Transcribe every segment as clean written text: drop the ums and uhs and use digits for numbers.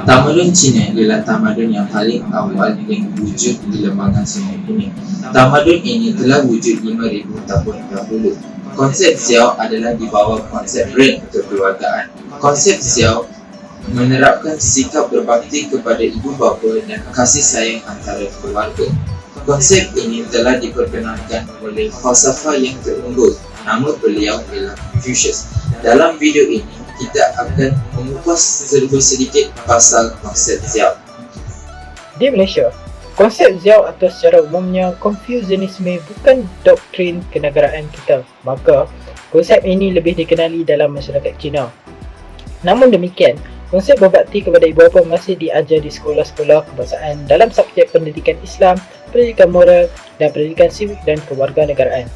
Tamadun Cina adalah tamadun yang paling awal yang wujud di lembangan Sungai Kuning. Tamadun ini telah wujud 5,000 tahun dahulu. Konsep Xiao adalah di bawah konsep Ren kekeluargaan. Konsep Xiao menerapkan sikap berbakti kepada ibu bapa dan kasih sayang antara keluarga. Konsep ini telah diperkenalkan oleh falsafah yang terunggul. Nama beliau ialah Confucius. Dalam video ini, kita akan mengupas sedikit pasal konsep Xiao. Di Malaysia, konsep Xiao atau secara umumnya Confucianisme bukan doktrin kenegaraan kita. Maka, konsep ini lebih dikenali dalam masyarakat Cina. Namun demikian, konsep berbakti kepada ibu bapa masih diajar di sekolah-sekolah kebangsaan dalam subjek pendidikan Islam, pendidikan moral dan pendidikan sivik dan kewarganegaraan.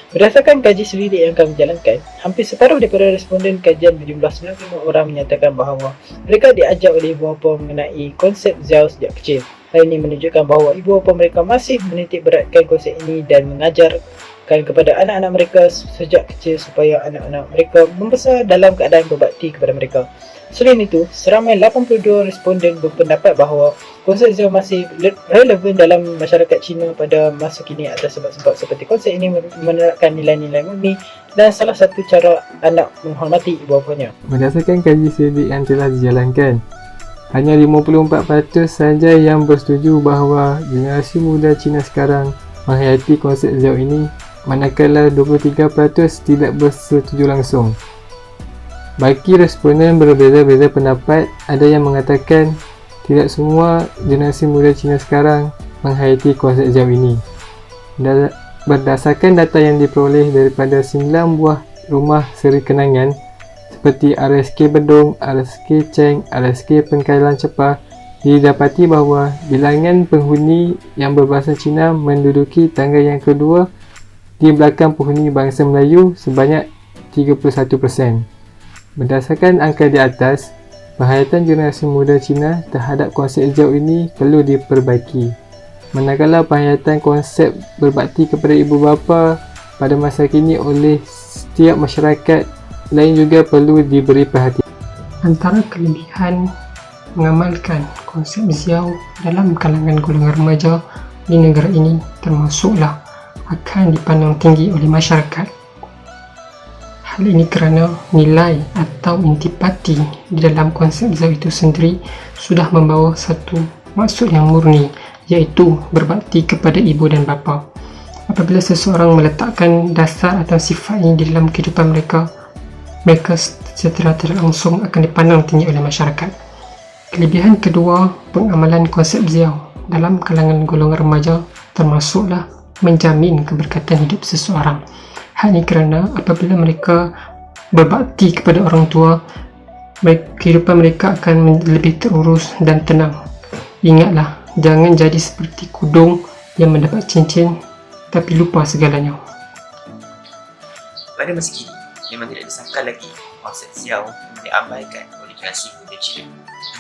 Berdasarkan kaji selidik yang kami jalankan, hampir separuh daripada responden kajian berjumlah 95 orang menyatakan bahawa mereka diajar oleh ibu bapa mengenai konsep Xiao sejak kecil. Hal ini menunjukkan bahawa ibu bapa mereka masih menitik beratkan konsep ini dan mengajarkan kepada anak-anak mereka sejak kecil supaya anak-anak mereka membesar dalam keadaan berbakti kepada mereka. Selain itu, seramai 82 responden berpendapat bahawa konsep Xiao masih relevan dalam masyarakat Cina pada masa kini atas sebab-sebab seperti konsep ini menerapkan nilai-nilai murni dan salah satu cara anak menghormati ibu bapanya. Berdasarkan kaji selidik yang telah dijalankan, hanya 54% sahaja yang bersetuju bahawa generasi muda Cina sekarang menghayati konsep Xiao ini, manakala 23% tidak bersetuju langsung. Bagi responden berbeza-beza pendapat, ada yang mengatakan tidak semua generasi muda Cina sekarang menghayati konsep Xiao ini. Berdasarkan data yang diperoleh daripada 9 buah rumah seri kenangan seperti RSK Bedong, RSK Cheng, RSK Pengkailan Cepah, didapati bahawa bilangan penghuni yang berbahasa Cina menduduki tangga yang kedua di belakang penghuni bangsa Melayu sebanyak 31%. Berdasarkan angka di atas, penghayatan generasi muda Cina terhadap konsep Xiao ini perlu diperbaiki. Manakala penghayatan konsep berbakti kepada ibu bapa pada masa kini oleh setiap masyarakat lain juga perlu diberi perhatian. Antara kelebihan mengamalkan konsep Xiao dalam kalangan golongan remaja di negara ini termasuklah akan dipandang tinggi oleh masyarakat. Hal ini kerana nilai atau intipati di dalam konsep Xiao itu sendiri sudah membawa satu maksud yang murni, iaitu berbakti kepada ibu dan bapa. Apabila seseorang meletakkan dasar atau sifat ini di dalam kehidupan mereka, mereka secara tidak langsung akan dipandang tinggi oleh masyarakat. Kelebihan kedua pengamalan konsep Xiao dalam kalangan golongan remaja termasuklah menjamin keberkatan hidup seseorang. Hal ini kerana apabila mereka berbakti kepada orang tua, kehidupan mereka akan lebih terurus dan tenang. Ingatlah, jangan jadi seperti kudung yang mendapat cincin tapi lupa segalanya. Pada masa kini, memang tidak disangka lagi konsep Xiao diabaikan oleh generasi muda Cina.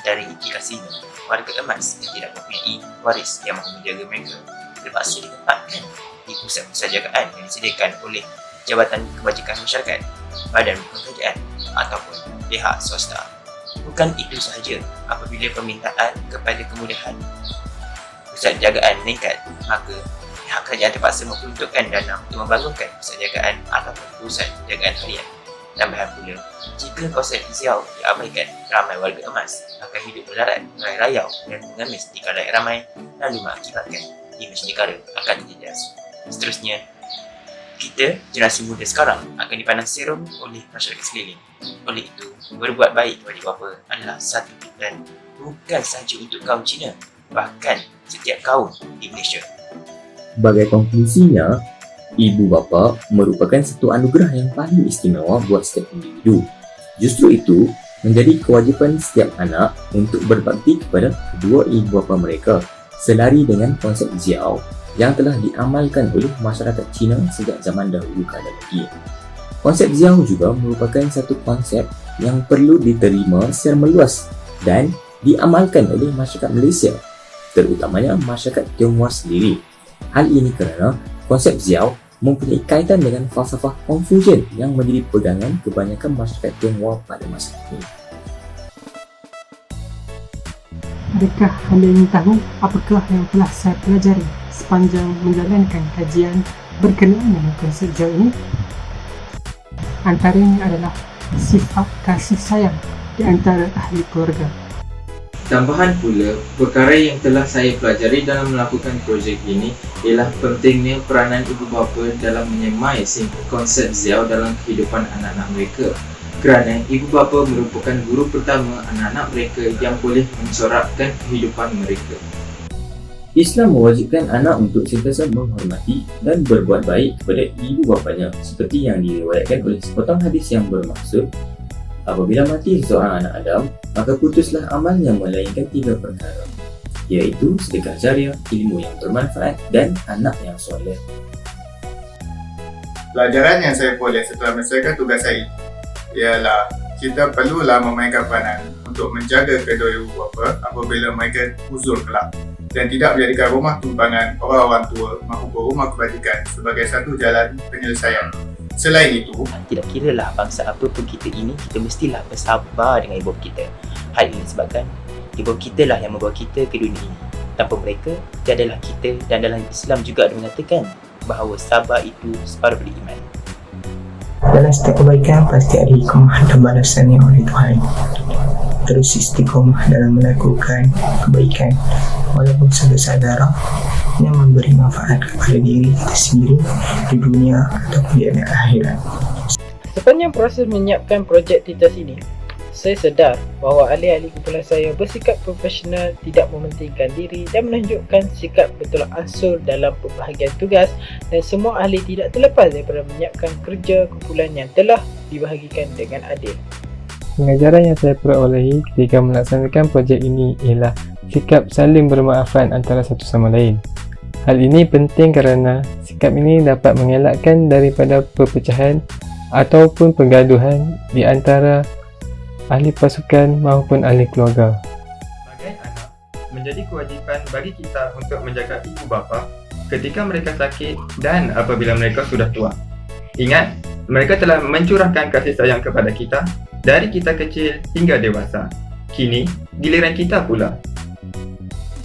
Dari implikasinya, warga emas yang tidak mempunyai waris yang mahu menjaga mereka terpaksa ditempatkan di pusat-pusat jagaan yang disediakan oleh Jabatan Kebajikan Masyarakat, Badan Bukan Kerajaan ataupun pihak swasta. Bukan itu sahaja, apabila permintaan kepada kemudahan pusat jagaan meningkat, maka pihak kerajaan terpaksa memperuntukkan dana untuk membangunkan pusat jagaan ataupun pusat jagaan harian. Tambahan pula, jika konsep Xiao diabaikan, ramai warga emas akan hidup melarat, merayau dan mengemis di kalangan ramai, lalu mengakibatkan imej negara akan terjejas. Seterusnya, kita, generasi muda sekarang, akan dipandang serum oleh masyarakat sekeliling. Oleh itu, berbuat baik kepada bapa adalah satu pilihan bukan sahaja untuk kaum Cina, bahkan setiap kaum di Malaysia. Sebagai konklusinya, ibu bapa merupakan satu anugerah yang paling istimewa buat setiap individu. Justru itu, menjadi kewajipan setiap anak untuk berbakti kepada kedua ibu bapa mereka, selari dengan konsep Xiao yang telah diamalkan oleh masyarakat Cina sejak zaman dahulu kala lagi. Konsep Xiao juga merupakan satu konsep yang perlu diterima secara meluas dan diamalkan oleh masyarakat Malaysia, terutamanya masyarakat Tionghoa sendiri. Hal ini kerana konsep Xiao mempunyai kaitan dengan falsafah Confucian yang menjadi pegangan kebanyakan masyarakat Tionghoa pada masa ini. Adakah anda ingin tahu apakah yang telah saya pelajari sepanjang menjalankan kajian berkenaan dengan konsep jauh ini? Antaranya adalah sifat kasih sayang di antara ahli keluarga. Tambahan pula, perkara yang telah saya pelajari dalam melakukan projek ini ialah pentingnya peranan ibu bapa dalam menyemai konsep Xiao dalam kehidupan anak-anak mereka. Kerana ibu bapa merupakan guru pertama anak-anak mereka yang boleh mencorakkan kehidupan mereka. Islam mewajibkan anak untuk sentiasa menghormati dan berbuat baik kepada ibu bapanya, seperti yang diriwayatkan oleh sepotong hadis yang bermaksud, apabila mati seorang anak Adam, maka putuslah amalnya melainkan 3 perkara, iaitu sedekah jariah, ilmu yang bermanfaat dan anak yang soleh. Pelajaran yang saya peroleh setelah menyelesaikan tugas saya ialah kita perlulah memainkan peranan untuk menjaga kedua ibu bapa apabila mereka uzur kelak dan tidak menjadikan rumah tumpangan orang-orang tua maupun rumah kebajikan sebagai satu jalan penyelesaian. Selain itu, Tidak kiralah bangsa apa pun kita ini, kita mestilah bersabar dengan ibu kita. Hal ini disebabkan ibu kita lah yang membawa kita ke dunia ini. Tanpa mereka, tiadalah kita, dan dalam Islam juga ada mengatakan bahawa sabar itu separuh beriman. Dalam setiap kebaikan pasti ada hikmah dan balasannya oleh Tuhan. Terus istiqomah dalam melakukan kebaikan walaupun sadar-sadar yang memberi manfaat kepada diri kita sendiri di dunia ataupun di akhirat. Sepanjang proses menyiapkan projek TITAS ini, saya sedar bahawa ahli-ahli kumpulan saya bersikap profesional, tidak mementingkan diri dan menunjukkan sikap bertolak ansur dalam pembahagian tugas, dan semua ahli tidak terlepas daripada menyiapkan kerja kumpulan yang telah dibahagikan dengan adil. Pengajaran yang saya perolehi ketika melaksanakan projek ini ialah sikap saling bermaafan antara satu sama lain. Hal ini penting kerana sikap ini dapat mengelakkan daripada perpecahan ataupun pergaduhan di antara ahli pasukan maupun ahli keluarga. Sebagai anak, menjadi kewajipan bagi kita untuk menjaga ibu bapa ketika mereka sakit dan apabila mereka sudah tua. Ingat, mereka telah mencurahkan kasih sayang kepada kita dari kita kecil hingga dewasa. Kini, giliran kita pula